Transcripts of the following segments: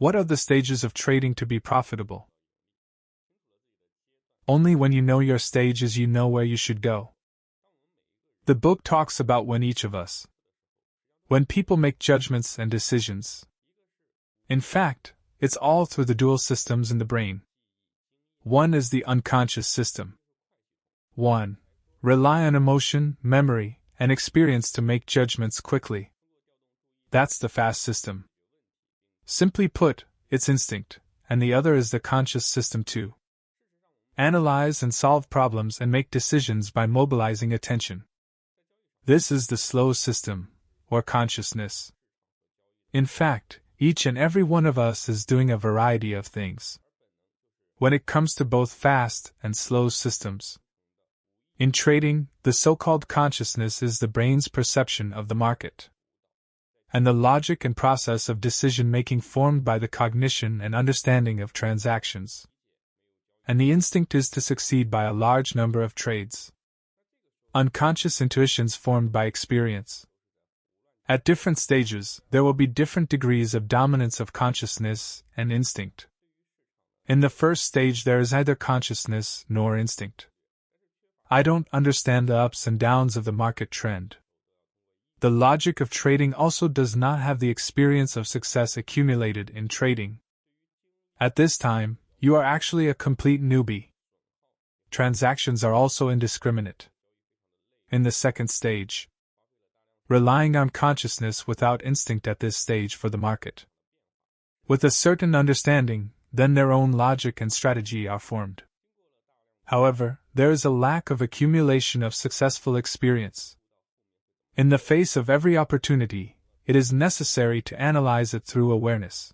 What are the stages of trading to be profitable? Only when you know your stages you know where you should go. The book talks about when each of us, when people make judgments and decisions. In fact, it's all through the dual systems in the brain. One is the unconscious system. 1. Rely on emotion, memory, and experience to make judgments quickly. That's the fast system. Simply put, it's instinct, and the other is the conscious system 2. Analyze and solve problems and make decisions by mobilizing attention. This is the slow system, or consciousness. In fact, each and every one of us is doing a variety of things when it comes to both fast and slow systems. In trading, the so-called consciousness is the brain's perception of the market, and the logic and process of decision-making formed by the cognition and understanding of transactions. And the instinct is to succeed by a large number of trades. Unconscious intuitions formed by experience. At different stages, there will be different degrees of dominance of consciousness and instinct. In the first stage there is neither consciousness nor instinct. I don't understand the ups and downs of the market trend. The logic of trading also does not have the experience of success accumulated in trading. At this time, you are actually a complete newbie. Transactions are also indiscriminate. In the second stage, relying on consciousness without instinct at this stage for the market, with a certain understanding, then their own logic and strategy are formed. However, there is a lack of accumulation of successful experience. In the face of every opportunity, it is necessary to analyze it through awareness,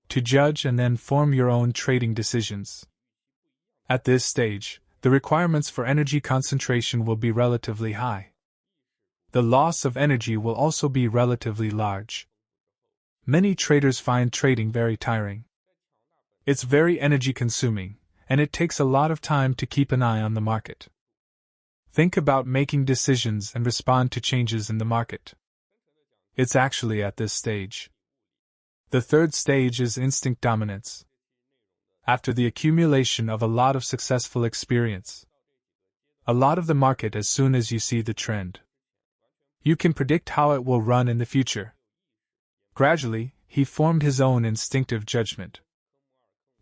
to judge and then form your own trading decisions. At this stage, the requirements for energy concentration will be relatively high. The loss of energy will also be relatively large. Many traders find trading very tiring. It's very energy consuming, and it takes a lot of time to keep an eye on the market. Think about making decisions and respond to changes in the market. It's actually at this stage. The third stage is instinct dominance. After the accumulation of a lot of successful experience, a lot of the market as soon as you see the trend, you can predict how it will run in the future. Gradually, he formed his own instinctive judgment.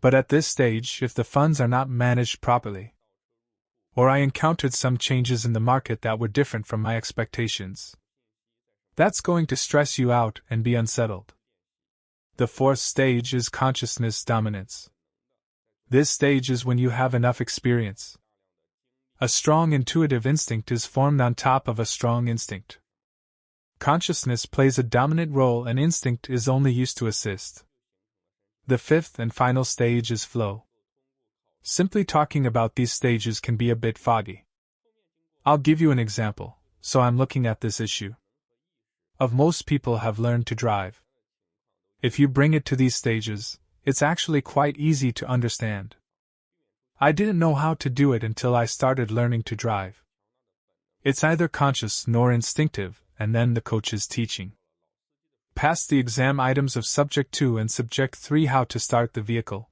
But at this stage, if the funds are not managed properly, or I encountered some changes in the market that were different from my expectations, that's going to stress you out and be unsettled. The fourth stage is consciousness dominance. This stage is when you have enough experience. A strong intuitive instinct is formed on top of a strong instinct. Consciousness plays a dominant role and instinct is only used to assist. The fifth and final stage is flow. Simply talking about these stages can be a bit foggy. I'll give you an example, so I'm looking at this issue. Of most people have learned to drive. If you bring it to these stages, it's actually quite easy to understand. I didn't know how to do it until I started learning to drive. It's neither conscious nor instinctive, and then the coach's teaching. Pass the exam items of Subject 2 and Subject 3 how to start the vehicle.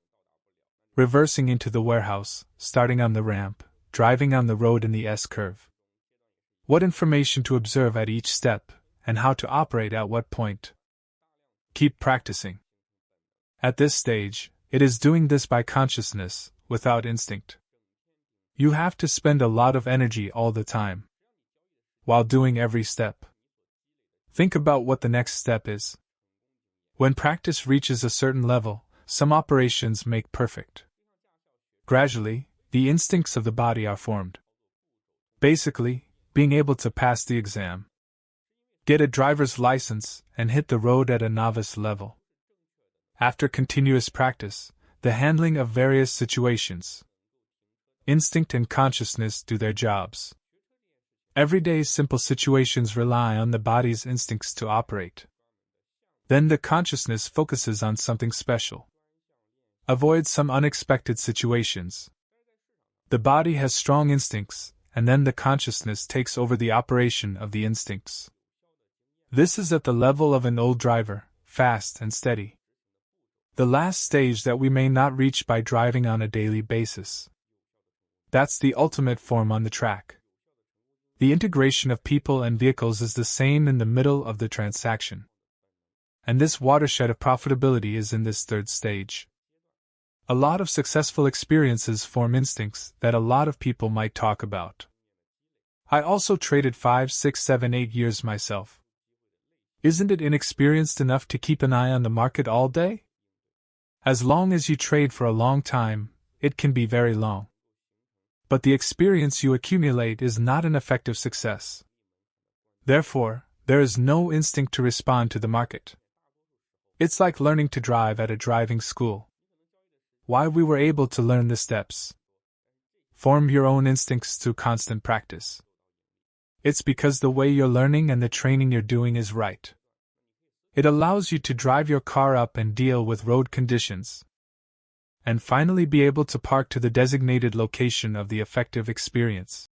Reversing into the warehouse, starting on the ramp, driving on the road in the S-curve. What information to observe at each step, and how to operate at what point. Keep practicing. At this stage, it is doing this by consciousness, without instinct. You have to spend a lot of energy all the time, while doing every step. Think about what the next step is. When practice reaches a certain level, some operations make perfect. Gradually, the instincts of the body are formed. Basically, being able to pass the exam, get a driver's license, and hit the road at a novice level. After continuous practice, the handling of various situations. Instinct and consciousness do their jobs. Everyday simple situations rely on the body's instincts to operate. Then the consciousness focuses on something special. Avoid some unexpected situations. The body has strong instincts, and then the consciousness takes over the operation of the instincts. This is at the level of an old driver, fast and steady. The last stage that we may not reach by driving on a daily basis. That's the ultimate form on the track. The integration of people and vehicles is the same in the middle of the transaction. And this watershed of profitability is in this third stage. A lot of successful experiences form instincts that a lot of people might talk about. I also traded 5, 6, 7, 8 years myself. Isn't it inexperienced enough to keep an eye on the market all day? As long as you trade for a long time, it can be very long. But the experience you accumulate is not an effective success. Therefore, there is no instinct to respond to the market. It's like learning to drive at a driving school. Why we were able to learn the steps. Form your own instincts through constant practice. It's because the way you're learning and the training you're doing is right. It allows you to drive your car up and deal with road conditions. And finally be able to park to the designated location of the effective experience.